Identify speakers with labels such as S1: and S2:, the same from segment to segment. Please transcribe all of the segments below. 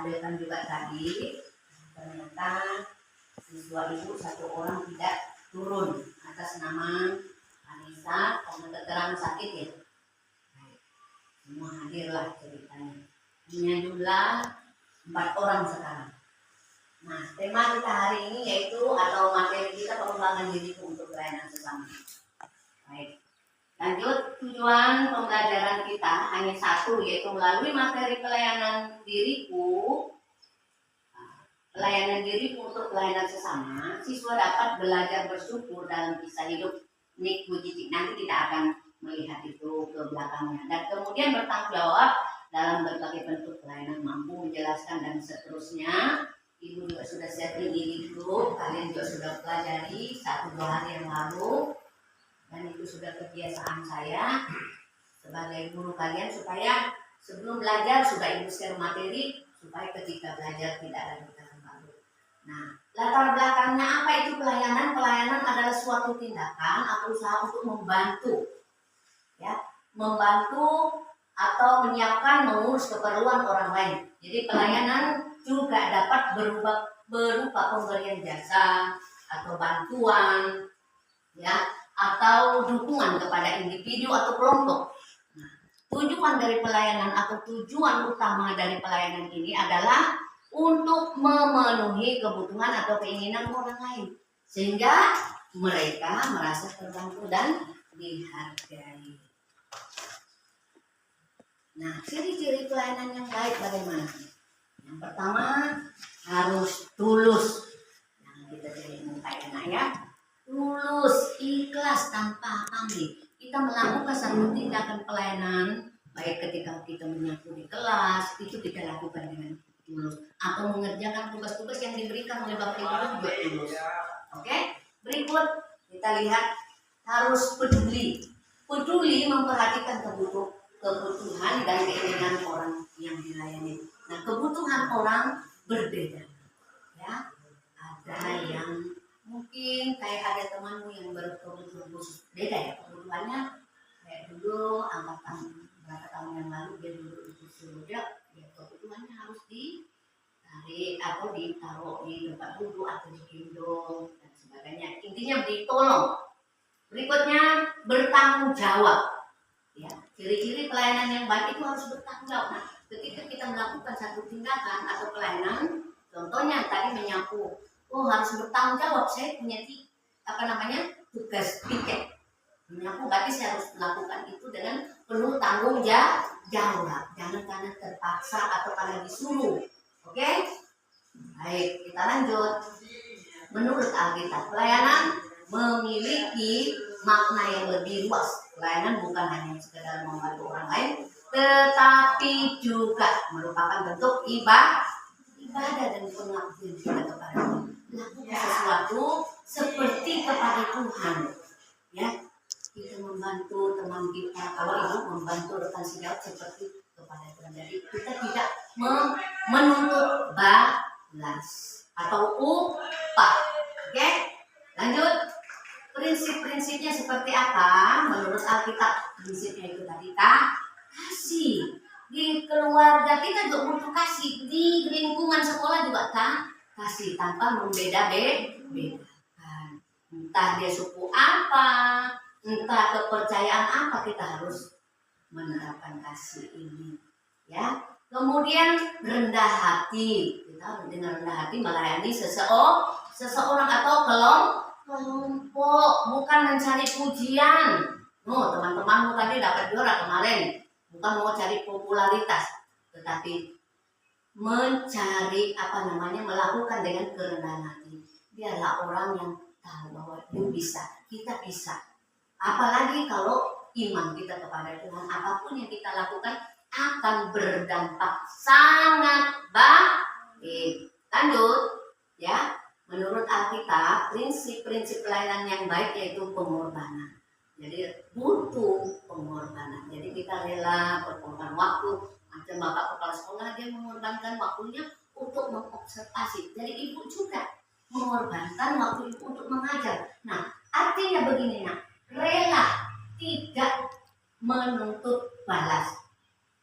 S1: tampilkan juga tadi, ternyata siswa ibu satu orang tidak turun atas nama Anissa karena keterangan sakit ya. Semua hadirlah ceritanya. Punya jumlah 4 orang sekarang. Nah, tema kita hari ini yaitu atau materi kita pengembangan diri untuk pelayanan sesama. Baik. Lanjut, tujuan pembelajaran kita hanya satu, yaitu melalui materi pelayanan diriku untuk pelayanan sesama, siswa dapat belajar bersyukur dalam kisah hidup Nick Bujicik. Nanti kita akan melihat itu ke belakangnya. Dan kemudian bertanggung jawab dalam berbagai bentuk pelayanan, mampu menjelaskan dan seterusnya. Ibu juga sudah sharing di grup, kalian juga sudah pelajari 1-2 hari yang lalu. Dan itu sudah kebiasaan saya sebagai guru kalian supaya sebelum belajar sudah ibu share materi supaya ketika belajar tidak ada kata baru. Nah, latar belakangnya apa itu pelayanan? Pelayanan adalah suatu tindakan atau usaha untuk membantu, ya, membantu atau menyiapkan mengurus keperluan orang lain. Jadi pelayanan juga dapat berupa pemberian jasa atau bantuan, ya, atau dukungan kepada individu atau kelompok. Nah, tujuan dari pelayanan atau tujuan utama dari pelayanan ini adalah untuk memenuhi kebutuhan atau keinginan orang lain sehingga mereka merasa terbantu dan dihargai. Nah, ciri-ciri pelayanan yang baik bagaimana? Yang pertama harus tulus. Nah, kita jadi muka enak ya. Tulus, ikhlas, tanpa pamrih. Kita melakukan satu tindakan pelayanan, baik ketika kita menyapu di kelas, itu kita lakukan dengan tulus. Atau mengerjakan tugas-tugas yang diberikan oleh Bapak Ibu juga tulus. Oke? Berikut kita lihat harus peduli. Peduli memperhatikan kebutuhan dan keinginan orang yang dilayani. Nah, kebutuhan orang berbeda. Ya, ada yang mungkin kayak ada temanmu yang berkebutuhan khusus, beda ya kebutuhannya. Kayak dulu angkatan berapa tahun yang lalu dia dulu itu sudah, ya kebutuhannya harus ditarik atau ditaruh di tempat duduk atau digendong dan sebagainya. Intinya ditolong. Berikutnya bertanggung jawab. Ya, ciri-ciri pelayanan yang baik itu harus bertanggung jawab. Nah, ketika kita melakukan satu tindakan atau pelayanan, contohnya tadi menyapu. Oh, harus bertanggung jawab, saya punya tugas piket. Menyapu berarti saya harus melakukan itu dengan penuh tanggung jawab. Jangan karena terpaksa atau karena disuruh. Oke? Baik, kita lanjut. Menurut Alkitab, pelayanan memiliki makna yang lebih luas. Pelayanan bukan hanya sekedar membantu orang lain, tetapi juga merupakan bentuk ibadah dan pengabdian kita kepada Tuhan. Lakukan sesuatu seperti kepada Tuhan, ya. Kita membantu teman kita, kalau ibu membantu rekan sejawat seperti kepada Tuhan. Jadi kita tidak menuntut balas atau upah. Oke, lanjut. Prinsip-prinsipnya seperti apa? Menurut Alkitab, prinsipnya itu tadi kasih. Di keluarga kita juga butuh kasih, di lingkungan sekolah juga kasih tanpa membeda-bedakan. Entah dia suku apa, entah kepercayaan apa, kita harus menerapkan kasih ini, ya. Kemudian rendah hati, kita dengan rendah hati melayani seseorang atau kelompok, bukan mencari pujian. Teman-temanmu tadi dapat juara kemarin, bukan mau cari popularitas, tetapi mencari melakukan dengan kerendahan hati. Biarlah orang yang tahu bahwa you bisa, kita bisa. Apalagi kalau iman kita kepada Tuhan, apapun yang kita lakukan akan berdampak sangat baik. Lanjut, ya. Menurut Alkitab, prinsip-prinsip pelayanan yang baik yaitu pengorbanan. Jadi butuh pengorbanan. Jadi kita rela berkorban waktu. Macam bapak kepala sekolah, dia mengorbankan waktunya untuk mengobservasi. Jadi ibu juga mengorbankan waktu ibu untuk mengajar. Nah, artinya begini, rela tidak menuntut balas,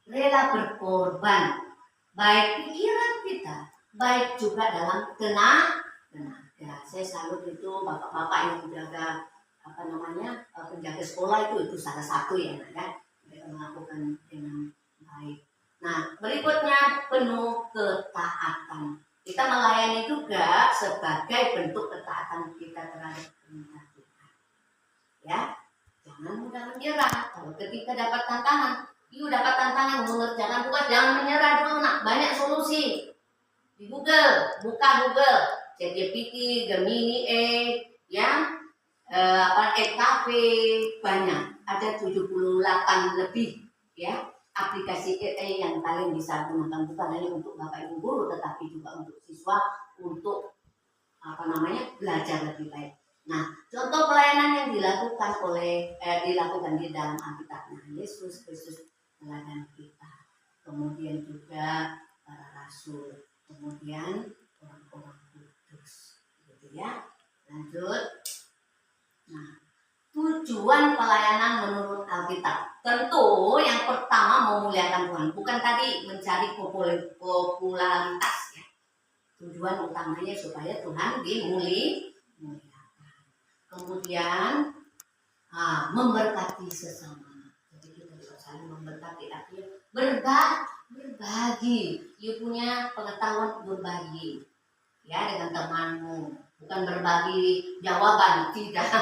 S1: rela berkorban, baik pikiran kita baik juga dalam tenaga. Saya salut itu bapak-bapak yang menjaga penjaga sekolah itu salah satu ya, ya, mereka melakukan dengan baik. Nah, berikutnya penuh ketaatan. Kita melayani juga sebagai bentuk ketaatan kita terhadap perintah Tuhan. Ya, jangan mudah menyerah. Kalau ketika dapat tantangan, dapat tantangan mengerjakan tugas, jangan menyerah dulu nak. Banyak solusi. Di Google, buka Google, ChatGPT, Gemini, ya, EKP, banyak. Ada 78 lebih, ya, aplikasi AI yang kalian bisa gunakan, bukan hanya untuk Bapak Ibu guru, tetapi juga untuk siswa, untuk belajar lebih baik. Nah, contoh pelayanan yang dilakukan di dalam Alkitab, Yesus Kristus teladan kita. Kemudian juga para rasul, kemudian orang-orang kudus, gitu ya. Lanjut. Nah, tujuan pelayanan menurut Alkitab, tentu yang pertama memuliakan Tuhan, bukan tadi mencari popularitas ya. Tujuan utamanya supaya Tuhan dimuliakan. Kemudian memberkati sesama. Jadi kita juga saling memberkati, artinya berbagi. You punya pengetahuan, berbagi ya dengan temanmu, bukan berbagi jawaban, tidak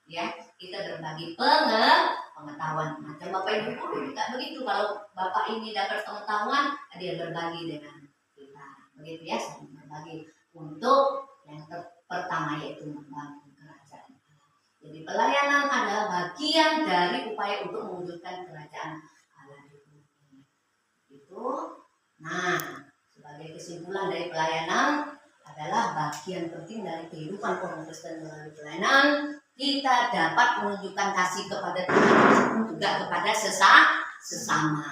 S1: ya. Kita berbagi pengetahuan. Macam Bapak Ibu guru juga begitu. Kalau Bapak ini dapat pengetahuan, dia berbagi dengan kita. Begitu ya, saling berbagi untuk yang pertama yaitu membangun kerajaan Allah. Jadi pelayanan adalah bagian dari upaya untuk mewujudkan kerajaan Allah di bumi. Itu. Nah, sebagai kesimpulan dari pelayanan adalah bagian penting dari kehidupan orang Kristen. Melalui pelayanan kita dapat menunjukkan kasih kepada Tuhan, juga kepada sesama,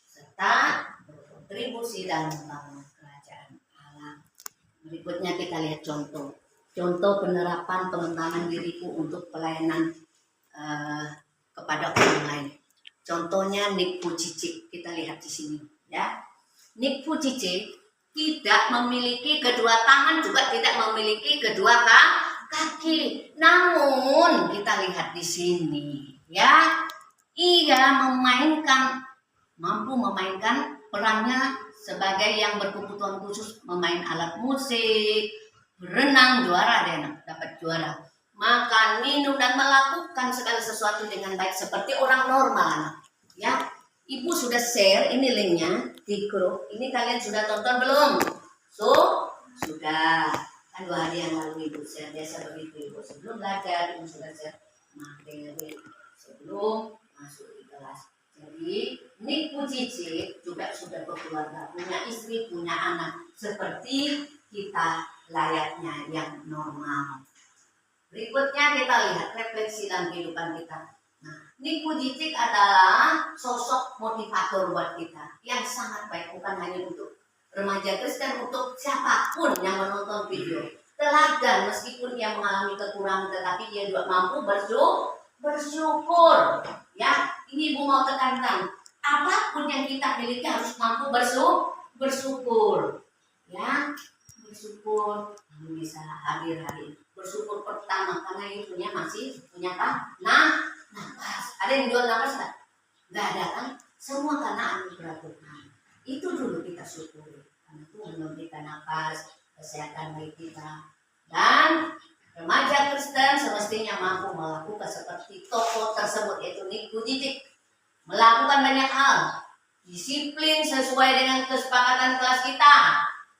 S1: serta berkontribusi dalam membangun kerajaan Allah. Berikutnya kita lihat contoh penerapan pengembangan diriku untuk pelayanan kepada orang lain. Contohnya Nick Vujicic, kita lihat di sini ya. Nick Vujicic tidak memiliki kedua tangan, juga tidak memiliki kedua kaki. Namun kita lihat di sini ya, ia mampu memainkan perannya sebagai yang berkebutuhan khusus, memain alat musik, berenang, juara dia dapat juara, makan, minum, dan melakukan segala sesuatu dengan baik seperti orang normal ya. Ibu sudah share ini linknya di grup. Ini kalian sudah tonton belum? Sudah. Kan 2 hari yang lalu Ibu share. Biasa begitu Ibu. Sebelum belajar Ibu sudah share materi sebelum masuk di kelas. Jadi Nick Vujicic juga sudah berkeluarga, punya istri, punya anak, seperti kita layaknya yang normal. Berikutnya kita lihat refleksi dalam kehidupan kita. Nah, Nick Vujicic adalah sosok motivator buat kita yang sangat baik, bukan hanya untuk remaja Kristen, untuk siapapun yang menonton video. Teladan, meskipun dia mengalami kekurangan, tetapi dia juga mampu bersyukur. Ya, ini Ibu mau tekankan, apapun yang kita miliki harus mampu bersyukur. Ya, bersyukur bisa hadir hari. Bersyukur pertama karena ibunya masih punya nafas. Ada yang jual nafas nggak? Nggak ada kan? Semua karena anugerah Tuhan. Itu dulu kita syukuri. Karena Tuhan memberikan nafas, kesehatan bagi kita. Dan remaja Kristen semestinya mampu melakukan seperti tokoh tersebut, yaitu Nick Vujicic. Melakukan banyak hal. Disiplin sesuai dengan kesepakatan kelas kita.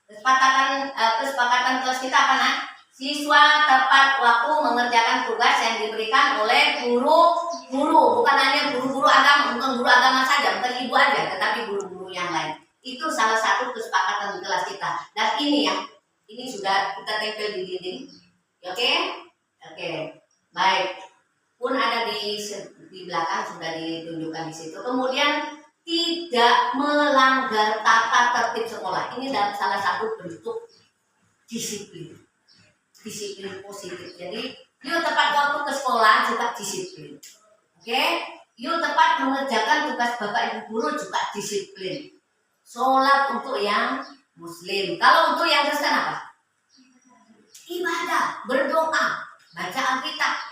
S1: Kesepakatan kelas kita apa nak? Siswa tepat waktu mengerjakan tugas yang diberikan oleh guru, bukan hanya guru-guru agama, bukan guru agama saja, bukan ibu aja, tetapi guru-guru yang lain. Itu salah satu kesepakatan kelas kita. Dan ini ya, ini sudah kita tempel di dinding, oke? Baik. Pun ada di belakang sudah ditunjukkan di situ. Kemudian tidak melanggar tata tertib sekolah. Ini dalam salah satu bentuk disiplin positif. Jadi, yuk tepat waktu ke sekolah juga disiplin. Oke? Yuk tepat mengerjakan tugas Bapak Ibu guru juga disiplin. Sholat untuk yang Muslim. Kalau untuk yang Kristen apa? Ibadah, berdoa, baca Alkitab.